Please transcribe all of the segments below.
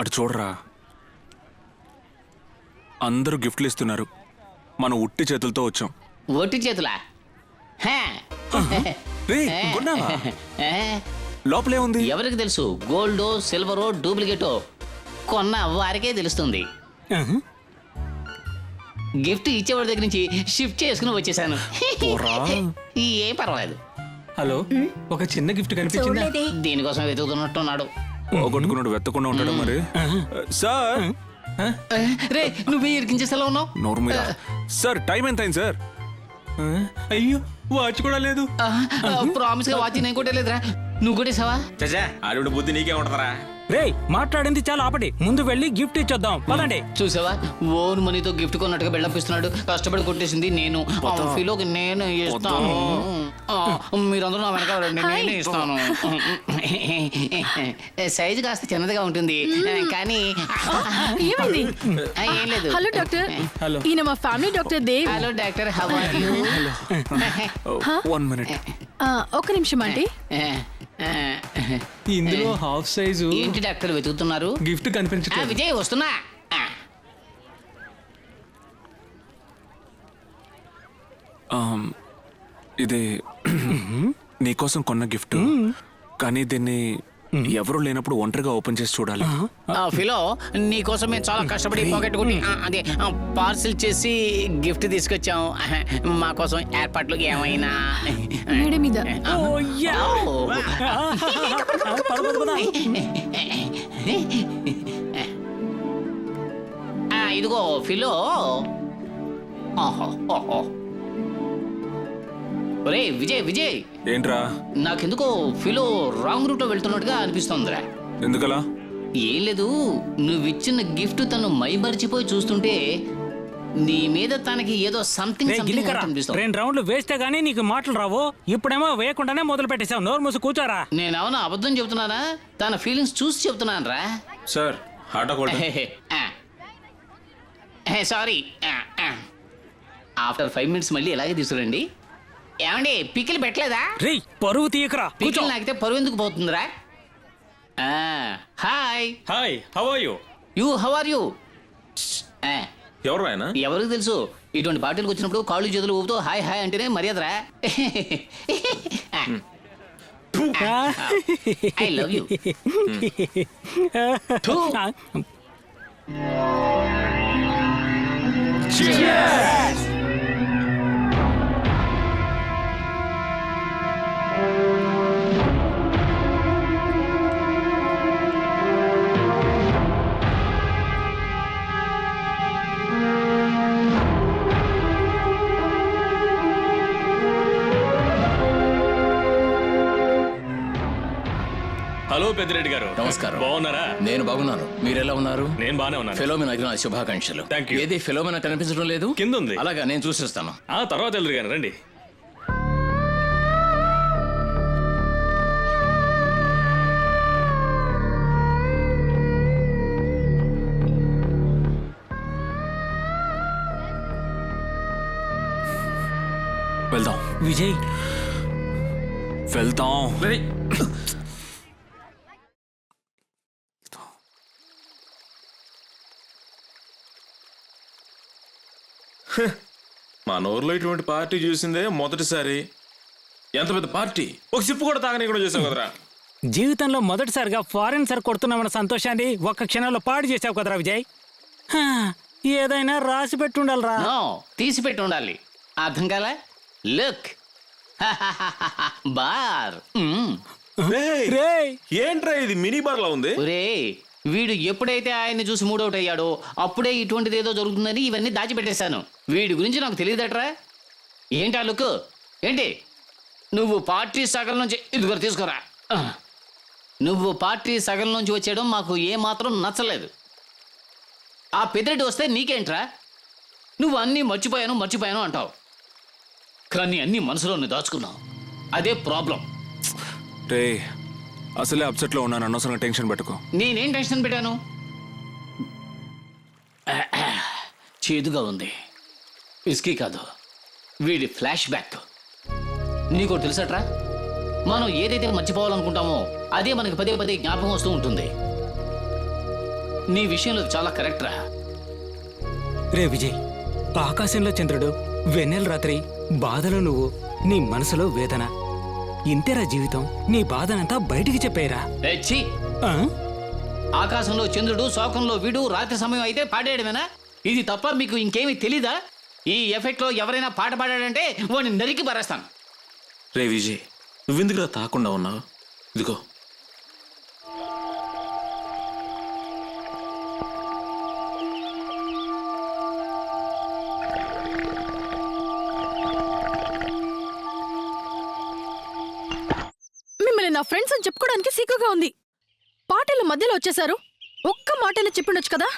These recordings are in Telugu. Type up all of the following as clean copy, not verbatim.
అటు చూడరా, అందరూ గిఫ్ట్లు ఇస్తున్నారు, మనం ఉట్టి చేతులతో వచ్చాం. ఒట్టి చేతులా? రేయ్, కొన్నావా? లోపలే ఉంది. ఎవరికి తెలుసు? గోల్డో సిల్వరో డూప్లికేటో కొన్న వారికే తెలుస్తుంది. గిఫ్ట్ ఇచ్చేవాడి దగ్గర నుంచి షిఫ్ట్ చేసుకుని వచ్చేసాను. ఏం పర్వాలేదు. హలో, ఒక చిన్న గిఫ్ట్ కనిపించిందా? దీనికోసం వెతుకుతున్నట్టున్నాడు. పోగొట్టుకున్నాడు, వెతకుండా ఉంటాడు మరి. సార్, రే నువ్వే ఇరికించేసేలా ఉన్నావు. నోరు మీద. సార్, టైం ఎంత అయింది సార్? అయ్యో, వాచ్ కూడా లేదు. ప్రామిస్ గా వాచి నేను కొట్టలేదురా, నువ్వు కొట్టేసావా? చచ్చా, ఆవిడ బుద్ధి నీకే ఉంటదరా. రేయ్, మాట్లాడింది చాలా ఆపటి, ముందు వెళ్ళి గిఫ్ట్ ఇచ్చొద్దాం పదండి. చూసావా, ఓన్ మనీతో గిఫ్ట్ కొన్నట్టుగా బిల్డప్ ఇస్తున్నాడు. కష్టపడి కొట్టేసింది నేను. ఫీలోకి నేను ఇస్తాను. మీరందరూ నా వెనక రండి, నేనే ఇస్తాను. సైజు కాస్త చిన్నదిగా ఉంటుంది కానీ ఏమైంది? ఏం లేదు. Hello doctor. హలో. ఈయన మా family doctor Dev. Hello doctor, how are you? 1 minute. ఒక్క నిమిషం ఆంటీ. ఇందులో హాఫ్ సైజు ఏంటి డాక్టర్ వెతుకుతున్నారు? గిఫ్ట్ కనిపించట్లేదు. విజయ్ వస్తున్నా. ఇది నీకోసం కొన్న గిఫ్ట్, కానీ దీన్ని ఎవరు లేనప్పుడు ఒంటరిగా ఓపెన్ చేసి చూడాలి. ఫిలో, నీకోసం మేము చాలా కష్టపడి పాకెట్ కొట్టి అదే పార్సిల్ చేసి గిఫ్ట్ తీసుకొచ్చాం. మా కోసం ఏర్పాట్లు ఏమైనా? మేడం మీద. ఇదిగో ఫిలో. ఒరే విజయ్, విజయ్ ఏంట్రా? నాకెందుకో ఫిలో రాంగ్ రూట్ లో వెళ్తున్నట్టుగా అనిపిస్తోందిరా. ఎందుకలా? ఏం లేదు, నువ్విచ్చిన గిఫ్ట్ తను మైమరిచిపోయి చూస్తుంటే నీ మీద తనకి ఏదో సంథింగ్ అనిపిస్తుంది. 2 రౌండ్లు వేస్తే గానీ నీకు మాటలు రావు. ఇప్పుడేమో వేయకుండానే మొదలు పెట్టేశావు. నోరు మూసి కూర్చోరా. నేనేమన్నా అబద్ధం చెబుతున్నానా? తన ఫీలింగ్స్ చూసి చెబుతున్నాను రా. Sir, heart cold. Sorry. After 5 minutes మళ్ళీ ఇలాగే తీసుకురండి. ఏమండి, పికిల్ పెట్టలేదా? రేయ్, పరువు తీయకరా. పికిల్ నాకితే పరువు ఎందుకు పోతుందిరా? Hi. Hi, how are you? How are you? ఎవరు ఆయన? ఎవరికి తెలుసు? ఇటువంటి పార్టీలకు వచ్చినప్పుడు కాళ్ళు చేతులు ఊపుతూ హాయ్ హాయ్ అంటేనే మర్యాదరా. I love you. Hello Peddireddy garu. నమస్కారం. బాగున్నారా? నేను బాగున్నాను, మీరెలా ఉన్నారు? నేను బానే ఉన్నాను. ఫిలోమినాకి నా శుభాకాంక్షలు. Thank you. ఏది ఫిలోమినా కనిపించడం లేదు? కింద ఉంది. అలాగా, నేను చూసిస్తాను. ఆ తర్వాత వెళ్దురు గాని రండి. వెళ్దాం విజయ్, వెళ్దాం. మా నోరులో ఇటువంటి పార్టీ చూసిందే మొదటిసారి. ఎంత పెద్ద పార్టీ, ఒక సిప్పు కూడా తాగని కూడా చేసావు కదరా. జీవితంలో మొదటిసారిగా ఫారెన్ సర్ కొడుతున్నామన్న సంతోషాన్ని ఒక్క క్షణంలో పాడు చేసావు కదరా విజయ్. ఏదైనా రాసి పెట్టుండాలరా. తీసి పెట్టి ఉండాలి. అర్థం కాలే? లుక్. బార్. ఏంట్రా ఇది, మినీ బార్ లా ఉంది? ఒరే, వీడు ఎప్పుడైతే ఆయన్ని చూసి మూడౌట్ అయ్యాడో అప్పుడే ఇటువంటిది ఏదో జరుగుతుందని ఇవన్నీ దాచిపెట్టేశాను. వీడి గురించి నాకు తెలియదట్రా. ఏంటి ఆ లుక్? ఏంటి నువ్వు పార్టీ సగం నుంచి ఇదిగో తీసుకోరా. నువ్వు పార్టీ సగం నుంచి వచ్చేయడం మాకు ఏమాత్రం నచ్చలేదు. ఆ పెద్దరెడ్డి వస్తే నీకేంట్రా? నువ్వు అన్నీ మర్చిపోయాను అంటావు, కానీ అన్నీ మనసులోనే దాచుకున్నావు. అదే ప్రాబ్లం. రే, అసలే అప్సెట్ లో ఉన్నాను, అనవసరంగా టెన్షన్ పెట్టుకో. నేనేం టెన్షన్ పెట్టాను? చేదుగా ఉంది. విస్కీ కాదు, వీడి ఫ్లాష్ బ్యాక్. నీకు తెలుసట్రా, మనం ఏదైతే మర్చిపోవాలనుకుంటామో అదే మనకి పదే పదే జ్ఞాపకం వస్తూ ఉంటుంది. నీ విషయంలో చాలా కరెక్ట్ రా. రే విజయ్, ఆకాశంలో చంద్రుడు, వెన్నెల రాత్రి, బాధలో నువ్వు, నీ మనసులో వేదన. ఇంతేరా జీవితం. నీ బాధనంతా బయటికి చెప్పేరా. ఛీ, ఆ? ఆకాశంలో చంద్రుడు, శోకంలో వీడు, రాత్రి సమయం అయితే పాడేయడమేనా? ఇది తప్ప మీకు ఇంకేమీ తెలీదా? ఈ ఎఫెక్ట్ లో ఎవరైనా పాట పాడాడంటే వాడిని నరికి పారేస్తాను. రే విజయ్, నువ్వెందుకురా తాకుండా ఉన్నావు? ఇదిగో. మిమ్మల్ని నా ఫ్రెండ్స్ అని చెప్పుకోవడానికి సిగ్గుగా ఉంది. పాటల మధ్యలో వచ్చేసారు. ఒక్క మాటలో చెప్పిండొచ్చు కదా.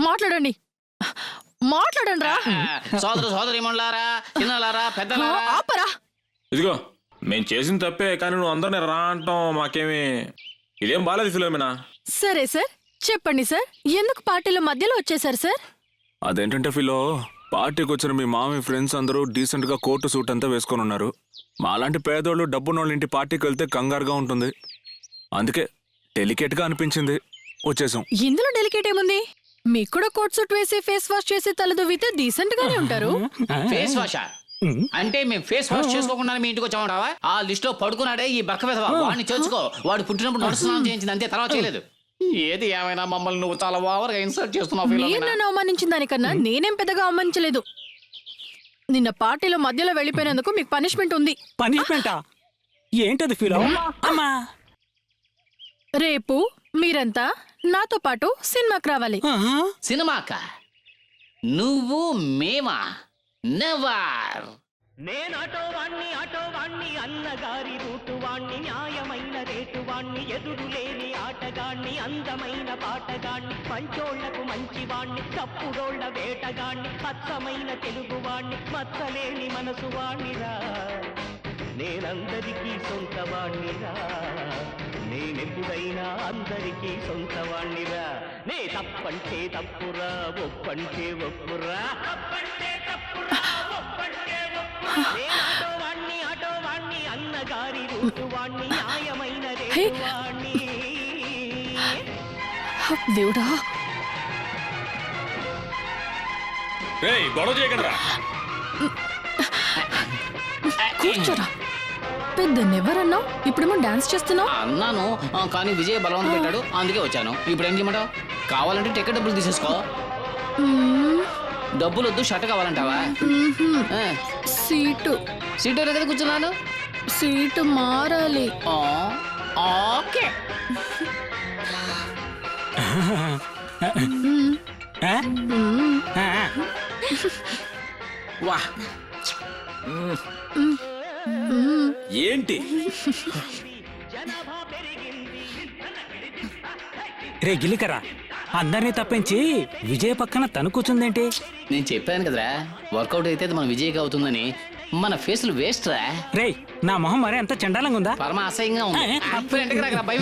మాట్లాడండి, మాట్లాడండి రా. సోదరీమణులారా, చిన్నలారా, పెద్దలారా, ఆపరా. ఇదిగో, మేము చేసిన తప్పే, కానీ నువ్వు అందరిని రా అంటాం మాకేమి ఇదేం బాలేదు ఫిలోమినా. సరే సార్, చెప్పండి సార్, ఎందుకు పార్టీల మధ్యలో వచ్చేసారు సార్? అదేంటంటే ఫిలో, పార్టీకి వచ్చిన మీ మామి ఫ్రెండ్స్ అందరూ డీసెంట్ గా కోటు సూట్ అంతా వేసుకొని ఉన్నారు. మాలాంటి పేదోళ్ళు డబ్బున్నోళ్ళ ఇంటి పార్టీకి వెళ్తే కంగారుగా ఉంటుంది. అందుకే డెలికేట్ గా అనిపించింది, వచ్చేసాం. ఇందులో డెలికేట్ ఏముంది? మీకు కూడా కోట్ సూట్ వేసి ఫేస్ వాష్ చేసి తలదువ్వితే డీసెంట్ గానే ఉంటారు. ఫేస్ వాషా? అంటే మేము ఫేస్ వాష్ చేసుకోకుండా మీ ఇంటికి వచ్చామంటావా? ఆ లిస్ట్ లో పడుకున్నాడే ఈ బక్క విధవ, వాడిని చేర్చుకో. వాడు పుట్టినప్పుడు నడుస్తున్నాం చేయించింది అంతే, తర్వాత చేయలేదు. ఏది ఏమైనా మమ్మల్ని నువ్వు చాలా ఓవర్ గా ఇన్సల్ట్ చేస్తున్నావు. మీరు నన్ను అవమానించిన దానికన్నా నేనేం పెద్దగా అవమానించలేదు. నిన్న పార్టీలో మధ్యలో వెళ్ళిపోయినందుకు మీకు పనిష్మెంట్ ఉంది. పనిష్మెంటా? ఏంటది ఫిలో? అమ్మా, రేపు మీరంతా నాతో పాటు సినిమాకి రావాలి. ఆహా. సినిమాక నువ్వు మేమా? నెవర్. నేనాటో వాణ్ణి అన్నగారి రూటు వాణ్ణి, న్యాయమైన రేటు వాణ్ణి, ఎదురు లేని ఆటగాణ్ణి, అందమైన పాటగాణ్ణి, మంచోళ్లకు మంచివాణ్ణి, తప్పుడోళ్ల వేటగాణ్ణి, అచ్చమైన తెలుగు వాణ్ణి, మచ్చలేని మనసు వాణ్ణిరా. నేనందరికీ సొంత వాణ్ణిరా, నేనెప్పుడైనా అందరికీ సొంత వాణ్ణిరా. నే తప్పంటే తప్పురా, ఒప్పంటే ఒప్పురా, తప్పంటే తప్పురా, ఒప్పంటే ఒప్పురా. ఆటో వాణ్ణి అన్నగారి రూటు వాణ్ణి, న్యాయమైన రేటు వాణ్ణి. దేవుడా, రేయ్, గొడవ చేయకండిరా. కూర్చోరా. పెద్ద నెవరన్నావు, ఇప్పుడేమో డాన్స్ చేస్తున్నావు. అన్నాను కానీ విజయ్ బలవంతం పెట్టాడు, అందుకే వచ్చాను. ఇప్పుడు ఏం చేయమంటావు? కావాలంటే టికెట్ డబ్బులు తీసేసుకో. డబ్బులు వద్దు, షర్ట్ కావాలంటావా? సీటు సీటు కదా కూర్చున్నాను. సీటు మారాలి. ఓకే. ఆ? ఆ. వా, ఏంటి? రే గిలికరా, అందరినీ తప్పించి విజయ్ పక్కన తను కూర్చుందేంటి? నేను చెప్పాను కదరా, వర్కౌట్ అయితే అది మన విజయ్కి అవుతుందని. మన ఫేస్లు వేస్ట్ రా. రేయ్, నా మొహం మరీ అంత చండాలంగా ఉందా? పరమ అసహ్యంగా ఉంది. అప్పుడు ఇంటికి రాక భయం